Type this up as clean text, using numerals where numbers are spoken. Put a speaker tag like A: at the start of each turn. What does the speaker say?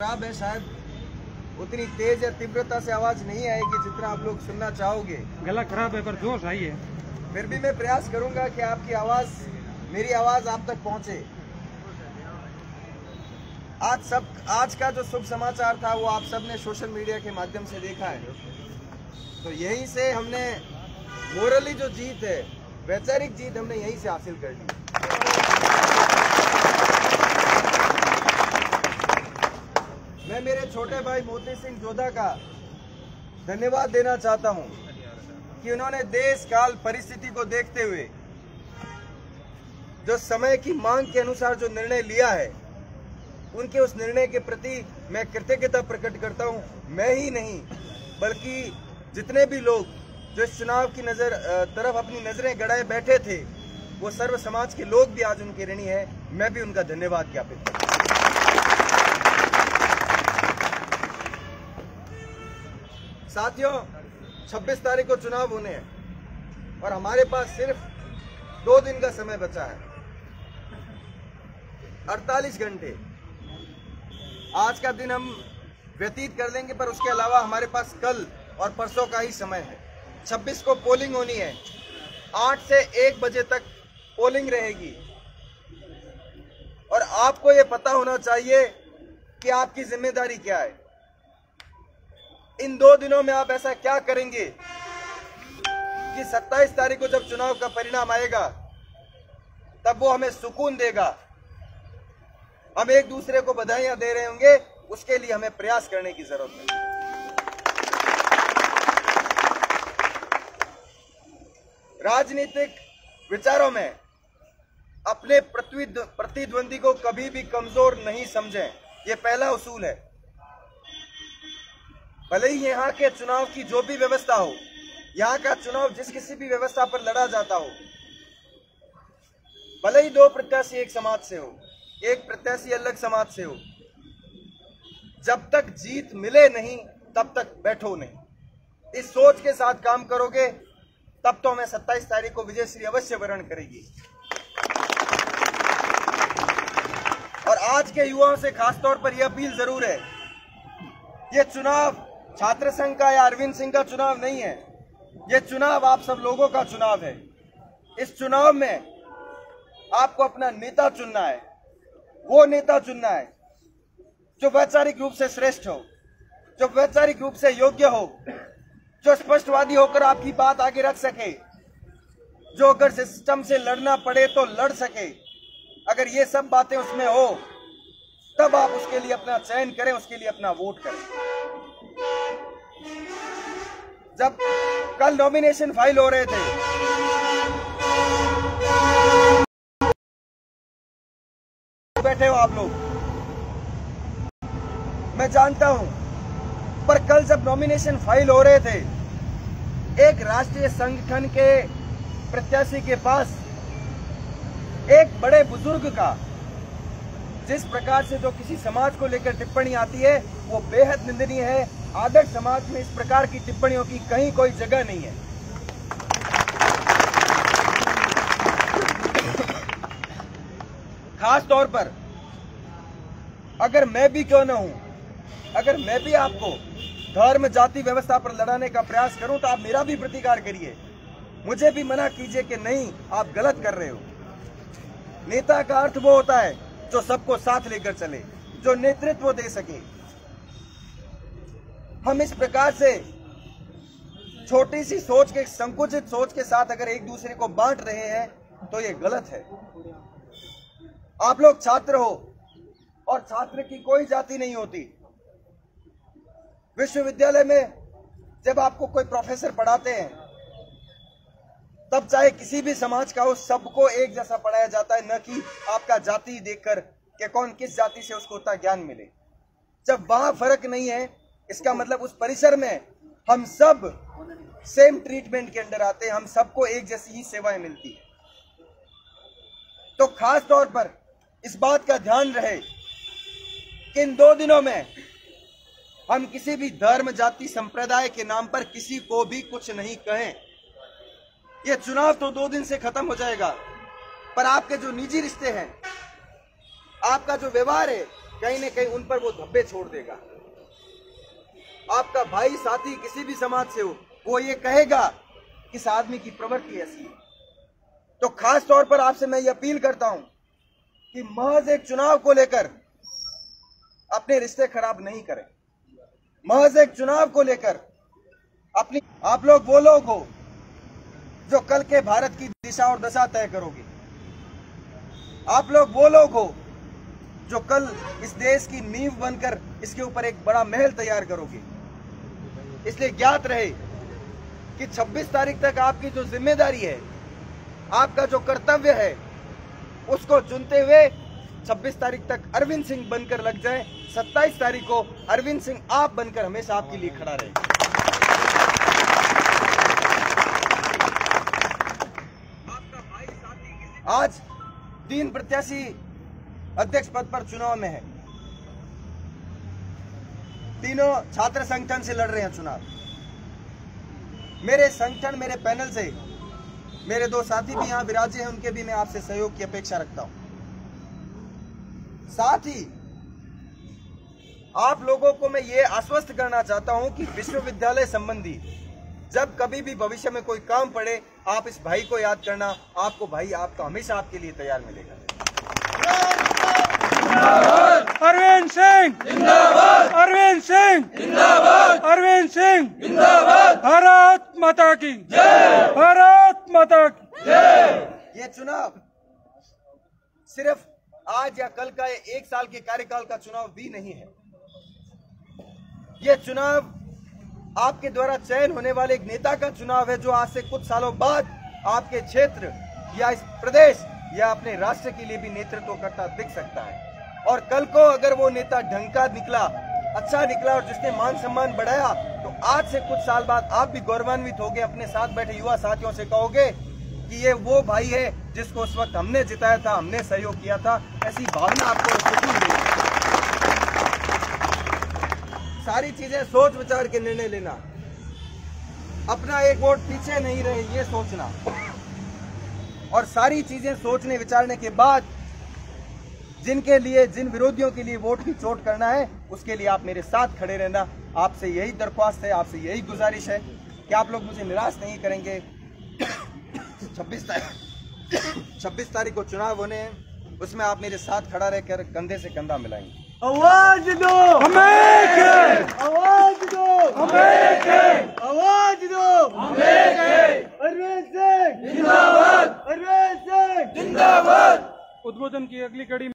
A: खराब है, शायद उतनी तेज या तीव्रता से आवाज नहीं आएगी जितना आप लोग सुनना चाहोगे।
B: गला खराब है पर जोश आई है।
A: फिर भी मैं प्रयास करूंगा कि आपकी आवाज, मेरी आवाज आप तक पहुंचे। आज का जो शुभ समाचार था वो आप सबने सोशल मीडिया के माध्यम से देखा है। तो यहीं से हमने मोरली जो जीत है, वैचारिक जीत हमने यहीं से हासिल कर ली। मैं मेरे छोटे भाई मोती सिंह जोधा का धन्यवाद देना चाहता हूं कि उन्होंने देश काल परिस्थिति को देखते हुए जो समय की मांग के अनुसार जो निर्णय लिया है, उनके उस निर्णय के प्रति मैं कृतज्ञता प्रकट करता हूं। मैं ही नहीं बल्कि जितने भी लोग जो इस चुनाव की तरफ अपनी नजरें गड़ाए बैठे थे, वो सर्व समाज के लोग भी आज उनके ऋणी हैं। मैं भी उनका धन्यवाद ज्ञापित करता हूं। साथियों, 26 तारीख को चुनाव होने हैं और हमारे पास सिर्फ 2 दिन का समय बचा है, 48 घंटे। आज का दिन हम व्यतीत कर लेंगे, पर उसके अलावा हमारे पास कल और परसों का ही समय है। 26 को पोलिंग होनी है, 8 से 1 बजे तक पोलिंग रहेगी और आपको ये पता होना चाहिए कि आपकी जिम्मेदारी क्या है। इन 2 दिनों में आप ऐसा क्या करेंगे कि 27 तारीख को जब चुनाव का परिणाम आएगा तब वो हमें सुकून देगा। हम एक दूसरे को बधाइयां दे रहे होंगे, उसके लिए हमें प्रयास करने की जरूरत है। राजनीतिक विचारों में अपने प्रतिद्वंदी को कभी भी कमजोर नहीं समझें, यह पहला उसूल है। भले ही यहाँ के चुनाव की जो भी व्यवस्था हो, यहाँ का चुनाव जिस किसी भी व्यवस्था पर लड़ा जाता हो, भले ही 2 प्रत्याशी एक समाज से हो, एक प्रत्याशी अलग समाज से हो, जब तक जीत मिले नहीं तब तक बैठो नहीं। इस सोच के साथ काम करोगे तब तो हमें 27 तारीख को विजयश्री अवश्य वरण करेगी। और आज के युवाओं से खासतौर पर यह अपील जरूर है, यह चुनाव छात्र संघ का या अरविंद सिंह का चुनाव नहीं है, यह चुनाव आप सब लोगों का चुनाव है। इस चुनाव में आपको अपना नेता चुनना है, वो नेता चुनना है जो वैचारिक रूप से श्रेष्ठ हो, जो वैचारिक रूप से योग्य हो, जो स्पष्टवादी होकर आपकी बात आगे रख सके, जो अगर सिस्टम से लड़ना पड़े तो लड़ सके। अगर ये सब बातें उसमें हो तब आप उसके लिए अपना चयन करें, उसके लिए अपना वोट करें। जब कल नॉमिनेशन फाइल हो रहे थे, बैठे हो आप लोग, मैं जानता हूं, पर कल जब नॉमिनेशन फाइल हो रहे थे, एक राष्ट्रीय संगठन के प्रत्याशी के पास एक बड़े बुजुर्ग का जिस प्रकार से जो किसी समाज को लेकर टिप्पणी आती है वो बेहद निंदनीय है। आदर्श समाज में इस प्रकार की टिप्पणियों की कहीं कोई जगह नहीं है। खास तौर पर अगर मैं भी क्यों न हूं, अगर मैं भी आपको धर्म जाति व्यवस्था पर लड़ाने का प्रयास करूं तो आप मेरा भी प्रतिकार करिए, मुझे भी मना कीजिए कि नहीं आप गलत कर रहे हो। नेता का अर्थ वो होता है जो सबको साथ लेकर चले, जो नेतृत्व दे सके। हम इस प्रकार से छोटी सी सोच के, संकुचित सोच के साथ अगर एक दूसरे को बांट रहे हैं तो ये गलत है। आप लोग छात्र हो और छात्र की कोई जाति नहीं होती। विश्वविद्यालय में जब आपको कोई प्रोफेसर पढ़ाते हैं तब चाहे किसी भी समाज का हो, सबको एक जैसा पढ़ाया जाता है, न कि आपका जाति देखकर कि कौन किस जाति से उसको उतना ज्ञान मिले। जब वहां फर्क नहीं है, इसका मतलब उस परिसर में हम सब सेम ट्रीटमेंट के अंदर आते हैं, हम सबको एक जैसी ही सेवाएं मिलती है। तो खास तौर पर इस बात का ध्यान रहे कि इन 2 दिनों में हम किसी भी धर्म जाति संप्रदाय के नाम पर किसी को भी कुछ नहीं कहें। यह चुनाव तो 2 दिन से खत्म हो जाएगा, पर आपके जो निजी रिश्ते हैं, आपका जो व्यवहार है, कहीं न कहीं उन पर वो धब्बे छोड़ देगा। आपका भाई साथी किसी भी समाज से हो, वो ये कहेगा कि इस आदमी की प्रवृत्ति ऐसी है। तो खास तौर पर आपसे मैं ये अपील करता हूं कि महज एक चुनाव को लेकर अपने रिश्ते खराब नहीं करें। महज एक चुनाव को लेकर अपनी आप लोग वो लोग हो जो कल के भारत की दिशा और दशा तय करोगे। आप लोग वो लोग हो जो कल इस देश की नींव बनकर इसके ऊपर एक बड़ा महल तैयार करोगे। इसलिए ज्ञात रहे कि 26 तारीख तक आपकी जो जिम्मेदारी है, आपका जो कर्तव्य है, उसको चुनते हुए 26 तारीख तक अरविंद सिंह बनकर लग जाए। 27 तारीख को अरविंद सिंह आप बनकर हमेशा आपके लिए खड़ा रहे। आज 3 प्रत्याशी अध्यक्ष पद पर चुनाव में है। तीनों छात्र संगठन से लड़ रहे हैं चुनाव। मेरे संगठन, मेरे पैनल से मेरे 2 साथी भी यहां विराजे हैं, उनके भी मैं आपसे सहयोग की अपेक्षा रखता हूं। साथ ही आप लोगों को मैं ये आश्वस्त करना चाहता हूं कि विश्वविद्यालय संबंधी जब कभी भी भविष्य में कोई काम पड़े, आप इस भाई को याद करना। आपको भाई आपका हमेशा आपके लिए तैयार मिलेगा।
B: अरविंद सिंह जिंदाबाद, अरविंद सिंह जिंदाबाद, अरविंद सिंह जिंदाबाद। भारत माता की जय, भारत माता की जय।
A: ये चुनाव सिर्फ आज या कल का 1 साल के कार्यकाल का चुनाव भी नहीं है। ये चुनाव आपके द्वारा चयन होने वाले एक नेता का चुनाव है, जो आज से कुछ सालों बाद आपके क्षेत्र या इस प्रदेश या अपने राष्ट्र के लिए भी नेतृत्व करता दिख सकता है। और कल को अगर वो नेता ढंग का निकला, अच्छा निकला और जिसने मान सम्मान बढ़ाया, तो आज से कुछ साल बाद आप भी गौरवान्वित होगे। अपने साथ बैठे युवा साथियों से कहोगे कि ये वो भाई है जिसको उस वक्त हमने जिताया था, हमने सहयोग किया था। ऐसी भावना आपको सुकून देगी। सारी चीजें सोच विचार के निर्णय लेना, अपना एक वोट पीछे नहीं रहे ये सोचना, और सारी चीजें सोचने विचारने के बाद जिनके लिए, जिन विरोधियों के लिए वोट की चोट करना है, उसके लिए आप मेरे साथ खड़े रहना। आपसे यही दरख्वास्त है, आपसे यही गुजारिश है कि आप लोग मुझे निराश नहीं करेंगे। 26 तारीख को चुनाव होने हैं, उसमें आप मेरे साथ खड़ा रहकर कंधे से कंधा मिलाएंगे।
B: आवाज दो हमें, आवाज दो हमें, आवाज दो हमें। अरविंद सिंह जिंदाबाद, अरविंद सिंह जिंदाबाद। उद्बोधन की अगली कड़ी